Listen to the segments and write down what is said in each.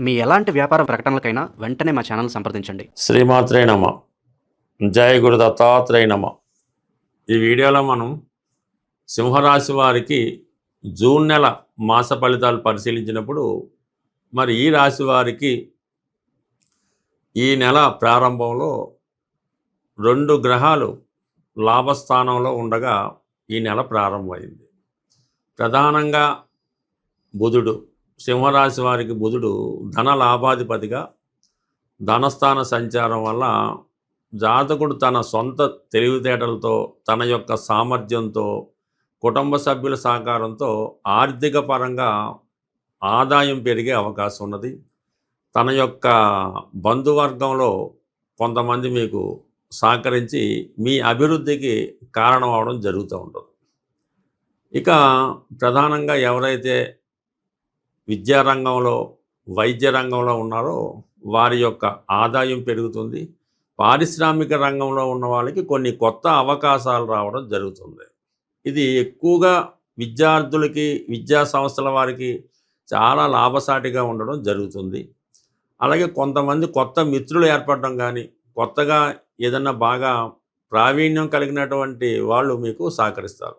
మీ ఎలాంటి వ్యాపార ప్రకటనలకైనా వెంటనే మా ఛానల్ సంప్రదించండి. శ్రీమాత్రే నమ. జయ గురు దత్తాత్రేయ నమ. ఈ వీడియోలో మనం సింహరాశి వారికి జూన్ నెల మాస ఫలితాలు పరిశీలించినప్పుడు మరి ఈ రాశి వారికి ఈ నెల ప్రారంభంలో 2 గ్రహాలు లాభస్థానంలో ఉండగా ఈ నెల ప్రారంభమైంది. ప్రధానంగా బుధుడు, సింహరాశి వారికి బుధుడు ధన లాభాధిపతిగా ధనస్థాన సంచారం వల్ల జాతకుడు తన సొంత తెలివితేటలతో, తన యొక్క సామర్థ్యంతో, కుటుంబ సభ్యుల సహకారంతో ఆర్థిక పరంగా ఆదాయం పెరిగే అవకాశం ఉన్నది. తన యొక్క బంధువర్గంలో కొంతమంది మీకు సహకరించి మీ అభివృద్ధికి కారణం అవడం జరుగుతూ ఉంటుంది. ఇక ప్రధానంగా ఎవరైతే విద్యారంగంలో, వైద్య రంగంలో ఉన్నారో వారి యొక్క ఆదాయం పెరుగుతుంది. పారిశ్రామిక రంగంలో ఉన్న వాళ్ళకి కొన్ని కొత్త అవకాశాలు రావడం జరుగుతుంది. ఇది ఎక్కువగా విద్యార్థులకి, విద్యా సంస్థల వారికి చాలా లాభసాటిగా ఉండడం జరుగుతుంది. అలాగే కొంతమంది కొత్త మిత్రులు ఏర్పడడం కానీ, కొత్తగా ఏదన్నా బాగా ప్రావీణ్యం కలిగినటువంటి వాళ్ళు మీకు సహకరిస్తారు.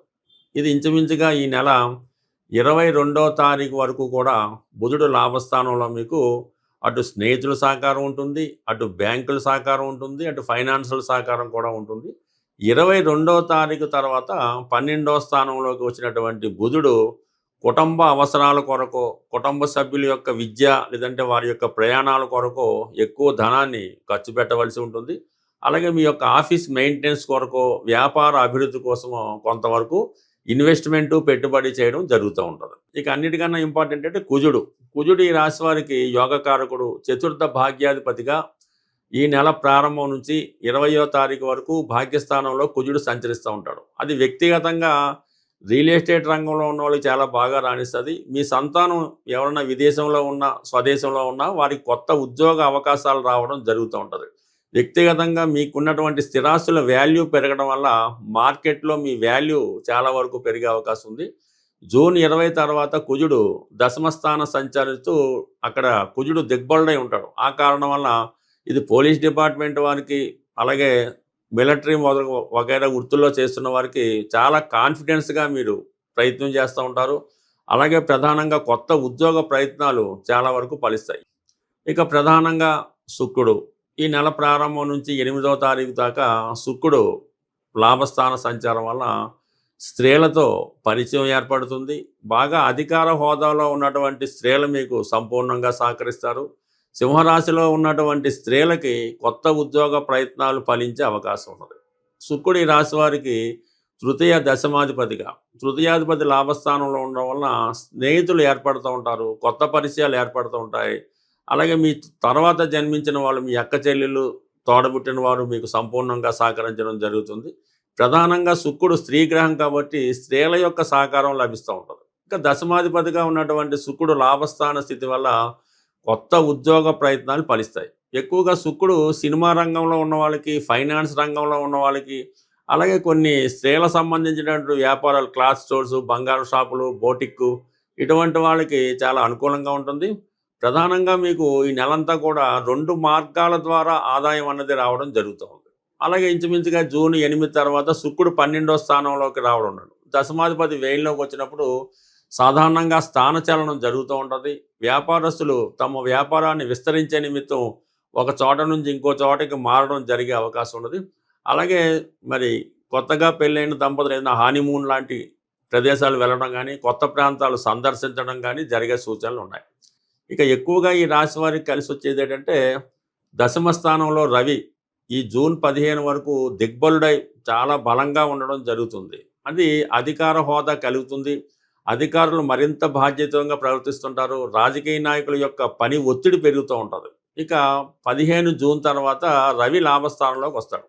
ఇది ఇంచుమించుగా ఈ నెల 22వ తారీఖు వరకు కూడా బుధుడు లాభస్థానంలో మీకు అటు స్నేహితుల సహకారం ఉంటుంది, అటు బ్యాంకుల సహకారం ఉంటుంది, అటు ఫైనాన్షియల్ సహకారం కూడా ఉంటుంది. 22వ తారీఖు తర్వాత 12వ స్థానంలోకి వచ్చినటువంటి బుధుడు కుటుంబ అవసరాల కొరకు, కుటుంబ సభ్యుల యొక్క విద్య లేదంటే వారి యొక్క ప్రయాణాల కొరకు ఎక్కువ ధనాన్ని ఖర్చు పెట్టవలసి ఉంటుంది. అలాగే మీ యొక్క ఆఫీస్ మెయింటెనెన్స్ కొరకు, వ్యాపార అభివృద్ధి కోసము కొంతవరకు ఇన్వెస్ట్మెంటు, పెట్టుబడి చేయడం జరుగుతూ ఉంటుంది. ఇక అన్నిటికన్నా ఇంపార్టెంట్ అంటే కుజుడు ఈ రాశి వారికి యోగకారకుడు, చతుర్థ భాగ్యాధిపతిగా ఈ నెల ప్రారంభం నుంచి 20వ తారీఖు వరకు భాగ్యస్థానంలో కుజుడు సంచరిస్తూ ఉంటాడు. అది వ్యక్తిగతంగా రియల్ ఎస్టేట్ రంగంలో ఉన్న వాళ్ళకి చాలా బాగా రాణిస్తుంది. మీ సంతానం ఎవరైనా విదేశంలో ఉన్నా, స్వదేశంలో ఉన్నా వారికి కొత్త ఉద్యోగ అవకాశాలు రావడం జరుగుతూ ఉంటుంది. వ్యక్తిగతంగా మీకున్నటువంటి స్థిరాస్తుల వాల్యూ పెరగడం వల్ల మార్కెట్లో మీ వాల్యూ చాలా వరకు పెరిగే అవకాశం ఉంది. జూన్ 20 తర్వాత కుజుడు దశమస్థాన సంచరిస్తూ అక్కడ కుజుడు దిగ్బలుడై ఉంటాడు. ఆ కారణం వల్ల ఇది పోలీస్ డిపార్ట్మెంట్ వారికి, అలాగే మిలిటరీ వగైరా వృత్తుల్లో చేస్తున్న వారికి చాలా కాన్ఫిడెన్స్గా మీరు ప్రయత్నం చేస్తూ ఉంటారు. అలాగే ప్రధానంగా కొత్త ఉద్యోగ ప్రయత్నాలు చాలా వరకు ఫలిస్తాయి. ఇక ప్రధానంగా శుక్రుడు ఈ నెల ప్రారంభం నుంచి 8వ తారీఖు దాకా శుక్రుడు లాభస్థాన సంచారం వల్ల స్త్రీలతో పరిచయం ఏర్పడుతుంది. బాగా అధికార హోదాలో ఉన్నటువంటి స్త్రీలు మీకు సంపూర్ణంగా సహకరిస్తారు. సింహరాశిలో ఉన్నటువంటి స్త్రీలకి కొత్త ఉద్యోగ ప్రయత్నాలు ఫలించే అవకాశం ఉన్నది. శుక్రుడు ఈ రాశి వారికి తృతీయ దశమాధిపతిగా, తృతీయాధిపతి లాభస్థానంలో ఉండడం వలన స్నేహితులు ఏర్పడుతూ ఉంటారు, కొత్త పరిచయాలు ఏర్పడుతూ ఉంటాయి. అలాగే మీ తర్వాత జన్మించిన వాళ్ళు, మీ అక్క చెల్లెళ్ళు, తోడబుట్టిన వారు మీకు సంపూర్ణంగా సహకరించడం జరుగుతుంది. ప్రధానంగా శుక్రుడు స్త్రీ గ్రహం కాబట్టి స్త్రీల యొక్క సహకారం లభిస్తూ ఉంటుంది. ఇంకా దశమాధిపతిగా ఉన్నటువంటి శుక్రుడు లాభస్థాన స్థితి వల్ల కొత్త ఉద్యోగ ప్రయత్నాలు ఫలిస్తాయి. ఎక్కువగా శుక్రుడు సినిమా రంగంలో ఉన్న వాళ్ళకి, ఫైనాన్స్ రంగంలో ఉన్న వాళ్ళకి, అలాగే కొన్ని స్త్రీల సంబంధించినటువంటి వ్యాపారాలు, క్లాత్ స్టోర్స్, బంగారు షాపులు, బోటిక్కు, ఇటువంటి వాళ్ళకి చాలా అనుకూలంగా ఉంటుంది. ప్రధానంగా మీకు ఈ నెలంతా కూడా 2 మార్గాల ద్వారా ఆదాయం అన్నది రావడం జరుగుతూ ఉంది. అలాగే ఇంచుమించుగా జూన్ 8 తర్వాత శుక్రుడు 12వ స్థానంలోకి రావడం ఉన్నాడు. దశమాధిపతి వ్యయంలోకి వచ్చినప్పుడు సాధారణంగా స్థానచలనం జరుగుతూ ఉంటుంది. వ్యాపారస్తులు తమ వ్యాపారాన్ని విస్తరించే నిమిత్తం ఒక చోట నుంచి ఇంకో చోటకి మారడం జరిగే అవకాశం ఉన్నది. అలాగే మరి కొత్తగా పెళ్ళైన దంపతులు ఏదైనా హానీమూన్ లాంటి ప్రదేశాలు వెళ్ళడం కానీ, కొత్త ప్రాంతాలు సందర్శించడం కానీ జరిగే సూచనలు ఉన్నాయి. ఇక ఎక్కువగా ఈ రాశి వారికి కలిసి వచ్చేది ఏంటంటే దశమ స్థానంలో రవి ఈ జూన్ 15 వరకు దిగ్బలుడై చాలా బలంగా ఉండడం జరుగుతుంది. అది అధికార హోదా కలుగుతుంది. అధికారులు మరింత బాధ్యతంగా ప్రవర్తిస్తుంటారు. రాజకీయ నాయకుల యొక్క పని ఒత్తిడి పెరుగుతూ ఉంటుంది. ఇక 15 జూన్ తర్వాత రవి లాభస్థానంలోకి వస్తాడు.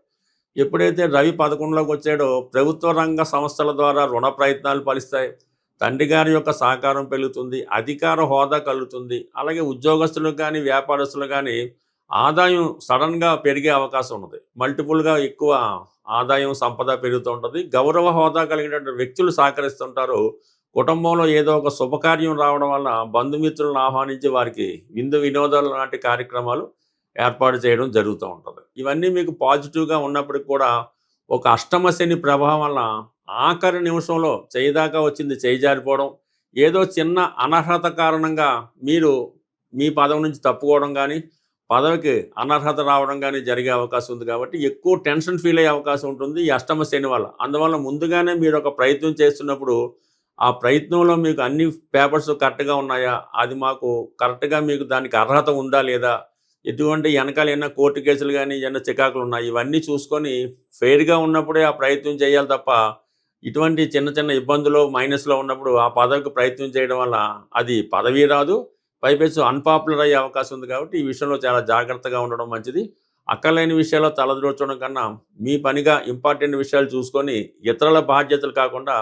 ఎప్పుడైతే రవి 11లోకి వచ్చాడో ప్రభుత్వ రంగ సంస్థల ద్వారా రుణ ప్రయత్నాలు ఫలిస్తాయి. తండ్రి గారి యొక్క సహకారం పెరుగుతుంది, అధికార హోదా కలుగుతుంది. అలాగే ఉద్యోగస్తులకు కానీ, వ్యాపారస్తులకు కానీ ఆదాయం సడన్గా పెరిగే అవకాశం ఉన్నది. మల్టిపుల్గా ఎక్కువ ఆదాయం, సంపద పెరుగుతూ ఉంటుంది. గౌరవ హోదా కలిగినటువంటి వ్యక్తులు సహకరిస్తుంటారు. కుటుంబంలో ఏదో ఒక శుభకార్యం రావడం వల్ల బంధుమిత్రులను ఆహ్వానించి వారికి విందు వినోదాలు లాంటి కార్యక్రమాలు ఏర్పాటు చేయడం జరుగుతూ ఉంటుంది. ఇవన్నీ మీకు పాజిటివ్‌గా ఉన్నప్పటికి కూడా ఒక అష్టమ శని ప్రభావం వల్ల ఆఖరి నిమిషంలో చెయ్యి దాకా వచ్చింది చెయ్యి జారిపోవడం, ఏదో చిన్న అనర్హత కారణంగా మీరు మీ పదవి నుంచి తప్పుకోవడం గానీ, పదవికి అనర్హత రావడం గానీ జరిగే అవకాశం ఉంది కాబట్టి ఎక్కువ టెన్షన్ ఫీల్ అయ్యే అవకాశం ఉంటుంది ఈ అష్టమ శని వల్ల. అందువల్ల ముందుగానే మీరొక ప్రయత్నం చేస్తున్నప్పుడు, ఆ ప్రయత్నంలో మీకు అన్ని పేపర్స్ కరెక్ట్‌గా ఉన్నాయా? అది మాకు కరెక్ట్‌గా మీకు దానికి అర్హత ఉందా? లేదా? ఎటువంటి ఎనకాల ఏమన్నా కోర్టు కేసులు గానీ, ఏమన్నా చికాకులున్నాయి ఇవన్నీ చూసుకొని ఫెయిర్‌గా ఉన్నప్పుడే ఆ ప్రయత్నం చేయాలి తప్ప, ఇటువంటి చిన్న చిన్న ఇబ్బందులు, మైనస్‌లో ఉన్నప్పుడు ఆ పదవికి ప్రయత్నం చేయడం వల్ల అది పదవి రాదు. పైపెచ్చు అన్‌పాపులర్ అయ్యే అవకాశం ఉంది కాబట్టి, ఈ విషయంలో చాలా జాగ్రత్తగా ఉండడం మంచిది. అక్కర్లేని విషయాల్లో తలదూర్చడం కన్నా, మీ పనిగా ఇంపార్టెంట్ విషయాలు చూసుకొని, ఇతరుల బాధ్యతలు కాకుండా,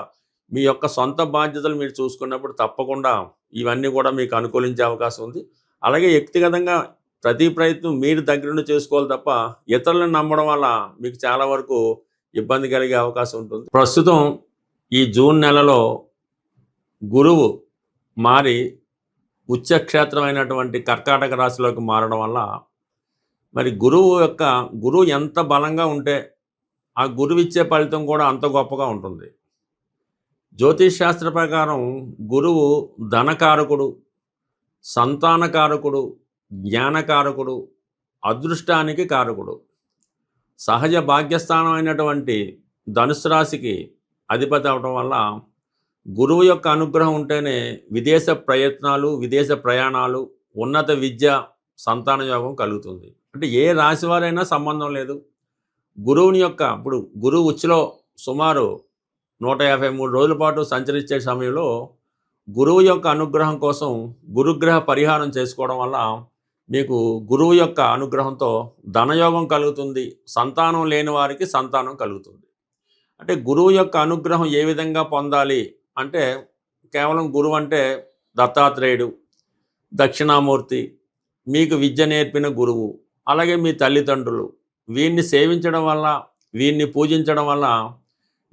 మీ యొక్క సొంత బాధ్యతలు మీరు చూసుకున్నప్పుడు తప్పకుండా ఇవన్నీ కూడా మీకు అనుకూలించే అవకాశం ఉంది. అలాగే వ్యక్తిగతంగా ప్రతి ప్రయత్నం మీరు దగ్గరుండి చేసుకోవాలి తప్ప, ఇతరులను నమ్మడం వల్ల మీకు చాలా వరకు ఇబ్బంది కలిగే అవకాశం ఉంటుంది. ప్రస్తుతం ఈ జూన్ నెలలో గురువు మారి ఉచ్చక్షేత్రమైనటువంటి కర్కాటక రాశిలోకి మారడం వల్ల మరి గురువు ఎంత బలంగా ఉంటే ఆ గురువు ఇచ్చే ఫలితం కూడా అంత గొప్పగా ఉంటుంది. జ్యోతిష్ శాస్త్ర ప్రకారం గురువు ధనకారకుడు, సంతానకారకుడు, జ్ఞానకారకుడు, అదృష్టానికి కారకుడు. సహజ భాగ్యస్థానం అయినటువంటి ధనుస్సు రాశికి అధిపతి అవడం వల్ల గురువు యొక్క అనుగ్రహం ఉంటేనే విదేశ ప్రయత్నాలు, విదేశ ప్రయాణాలు, ఉన్నత విద్య, సంతాన యోగం కలుగుతుంది. అంటే ఏ రాశి వారైనా సంబంధం లేదు. ఇప్పుడు గురువు ఉచ్చులో సుమారు 153 రోజుల పాటు సంచరించే సమయంలో గురువు యొక్క అనుగ్రహం కోసం గురుగ్రహ పరిహారం చేసుకోవడం వల్ల మీకు గురువు యొక్క అనుగ్రహంతో ధనయోగం కలుగుతుంది. సంతానం లేని వారికి సంతానం కలుగుతుంది. అంటే గురువు యొక్క అనుగ్రహం ఏ విధంగా పొందాలి అంటే, కేవలం గురువు అంటే దత్తాత్రేయుడు, దక్షిణామూర్తి, మీకు విద్య నేర్పిన గురువు, అలాగే మీ తల్లిదండ్రులు, వీరిని సేవించడం వల్ల, వీరిని పూజించడం వల్ల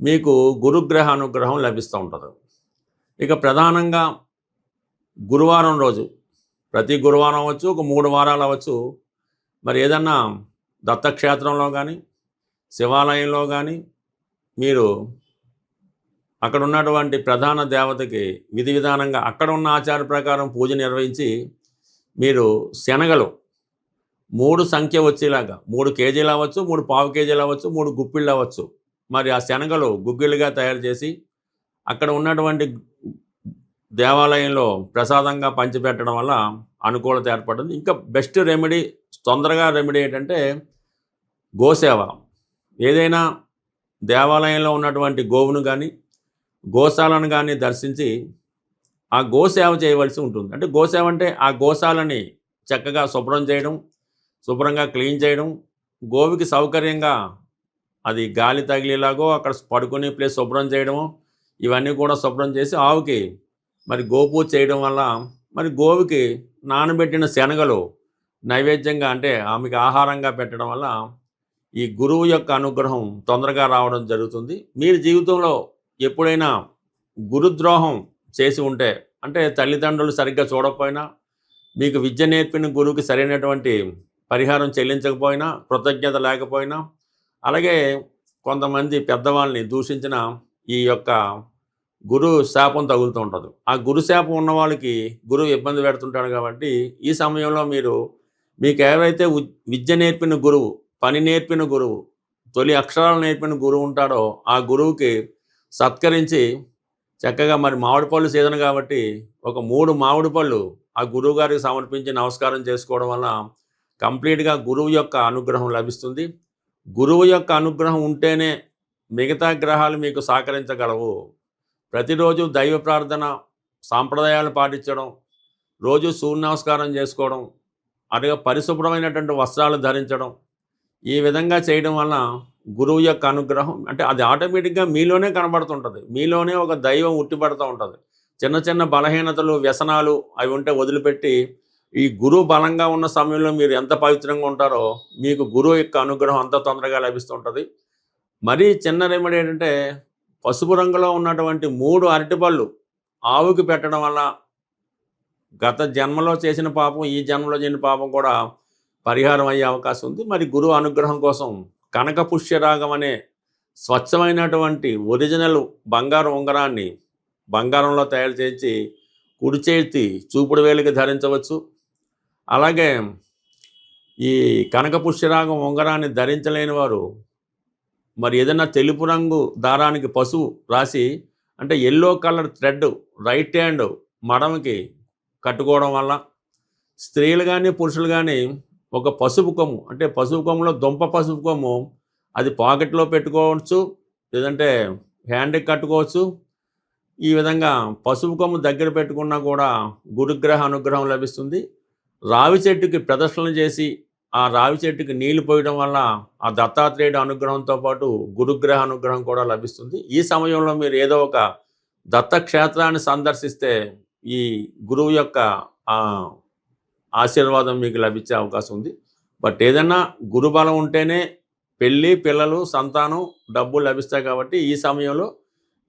మీకు గురుగ్రహ అనుగ్రహం లభిస్తూ ఉంటుంది. ఇక ప్రధానంగా గురువారం రోజు, ప్రతి గురువారం అవ్వచ్చు, ఒక 3 వారాలు అవ్వచ్చు, మరి ఏదన్నా దత్తక్షేత్రంలో కానీ, శివాలయంలో కానీ మీరు అక్కడ ఉన్నటువంటి ప్రధాన దేవతకి విధి విధానంగా అక్కడ ఉన్న ఆచార ప్రకారం పూజ నిర్వహించి, మీరు శనగలు 3 సంఖ్య వచ్చేలాగా 3 కేజీలు అవ్వచ్చు, 3 పావు కేజీలు అవ్వచ్చు, 3 గుప్పిళ్ళు అవ్వచ్చు, మరి ఆ శనగలు గుగ్గిళ్ళుగా తయారు చేసి అక్కడ ఉన్నటువంటి దేవాలయంలో ప్రసాదంగా పంచిపెట్టడం వల్ల అనుకూలత ఏర్పడుతుంది. ఇంకా బెస్ట్ రెమెడీ, తొందరగా రెమెడీ ఏంటంటే గోసేవ. ఏదైనా దేవాలయంలో ఉన్నటువంటి గోవును కానీ, గోశాలను కానీ దర్శించి ఆ గోసేవ చేయవలసి ఉంటుంది. అంటే గోసేవ అంటే ఆ గోశాలని చక్కగా శుభ్రం చేయడం, శుభ్రంగా క్లీన్ చేయడం, గోవుకి సౌకర్యంగా అది గాలి తగిలేలాగో అక్కడ పడుకునే ప్లేస్ శుభ్రం చేయడము, ఇవన్నీ కూడా శుభ్రం చేసి ఆవుకి మరి గోపూజ చేయడం వల్ల మరి గోవుకి నానబెట్టిన శనగలు నైవేద్యంగా అంటే ఆమెకి ఆహారంగా పెట్టడం వల్ల ఈ గురువు యొక్క అనుగ్రహం తొందరగా రావడం జరుగుతుంది. మీరు జీవితంలో ఎప్పుడైనా గురుద్రోహం చేసి ఉంటే, అంటే తల్లిదండ్రులు సరిగ్గా చూడకపోయినా, మీకు విద్య నేర్పిన గురువుకి సరైనటువంటి పరిహారం చెల్లించకపోయినా, కృతజ్ఞత లేకపోయినా, అలాగే కొంతమంది పెద్దవాళ్ళని దూషించిన ఈ యొక్క గురు శాపం తగులుతూ ఉంటుంది. ఆ గురు శాపం ఉన్న వాళ్ళకి గురువు ఇబ్బంది పెడుతుంటాడు కాబట్టి, ఈ సమయంలో మీకు ఎవరైతే విద్య నేర్పిన గురువు, పని నేర్పిన గురువు, తొలి అక్షరాలు నేర్పిన గురువు ఉంటాడో ఆ గురువుకి సత్కరించి చక్కగా మరి మామిడి పళ్ళు సీజన్ కాబట్టి ఒక 3 మామిడి పళ్ళు ఆ గురువు గారికి సమర్పించి నమస్కారం చేసుకోవడం వల్ల కంప్లీట్గా గురువు యొక్క అనుగ్రహం లభిస్తుంది. గురువు యొక్క అనుగ్రహం ఉంటేనే మిగతా గ్రహాలు మీకు సహకరించగలవు. ప్రతిరోజు దైవ ప్రార్థన, సాంప్రదాయాలు పాటించడం, రోజు సూర్య నమస్కారం చేసుకోవడం, అలాగే పరిశుభ్రమైనటువంటి వస్త్రాలు ధరించడం, ఈ విధంగా చేయడం వలన గురువు యొక్క అనుగ్రహం అంటే అది ఆటోమేటిక్గా మీలోనే కనబడుతుంటుంది. మీలోనే ఒక దైవం ఉట్టిపడుతూ ఉంటుంది. చిన్న చిన్న బలహీనతలు, వ్యసనాలు అవి ఉంటే వదిలిపెట్టి ఈ గురువు బలంగా ఉన్న సమయంలో మీరు ఎంత పవిత్రంగా ఉంటారో మీకు గురువు యొక్క అనుగ్రహం అంత తొందరగా లభిస్తుంటుంది. మరీ చిన్న రెమెడీ ఏంటంటే పసుపు రంగులో ఉన్నటువంటి 3 అరటిపళ్ళు ఆవుకి పెట్టడం వల్ల గత జన్మలో చేసిన పాపం ఈ జన్మలో చేసిన పాపం కూడా పరిహారం అయ్యే అవకాశం ఉంది. మరి గురువు అనుగ్రహం కోసం కనక పుష్యరాగం అనే స్వచ్ఛమైనటువంటి ఒరిజినల్ బంగారు ఉంగరాన్ని బంగారంలో తయారు చేసి కుడి చేతి చూపుడు వేలికి ధరించవచ్చు. అలాగే ఈ కనక పుష్యరాగం ఉంగరాన్ని ధరించలేని వారు మరి ఏదైనా తెలుపు రంగు దారానికి పసుపు రాసి, అంటే yellow colour thread right hand మడమకి కట్టుకోవడం వల్ల, స్త్రీలు కానీ పురుషులు కానీ ఒక పసుపు కొమ్ము, అంటే పసుపు కొమ్ములో దుంప పసుపు కొమ్ము, అది పాకెట్లో పెట్టుకోవచ్చు, లేదంటే హ్యాండ్కి కట్టుకోవచ్చు. ఈ విధంగా పసుపు కొమ్ము దగ్గర పెట్టుకున్నా కూడా గురుగ్రహ అనుగ్రహం లభిస్తుంది. రావి చెట్టుకి ప్రదర్శనలు చేసి ఆ రావి చెట్టుకి నీళ్లు పోయడం వల్ల ఆ దత్తాత్రేయుడి అనుగ్రహంతో పాటు గురుగ్రహ అనుగ్రహం కూడా లభిస్తుంది. ఈ సమయంలో మీరు ఏదో ఒక దత్తక్షేత్రాన్ని సందర్శిస్తే ఈ గురువు యొక్క ఆశీర్వాదం మీకు లభించే అవకాశం ఉంది. బట్ ఏదైనా గురుబలం ఉంటేనే పెళ్ళి, పిల్లలు, సంతానం, డబ్బు లభిస్తాయి. కాబట్టి ఈ సమయంలో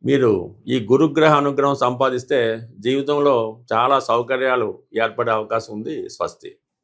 మీరు ఈ గురుగ్రహ అనుగ్రహం సంపాదిస్తే జీవితంలో చాలా సౌకర్యాలు ఏర్పడే అవకాశం ఉంది. స్వస్తి.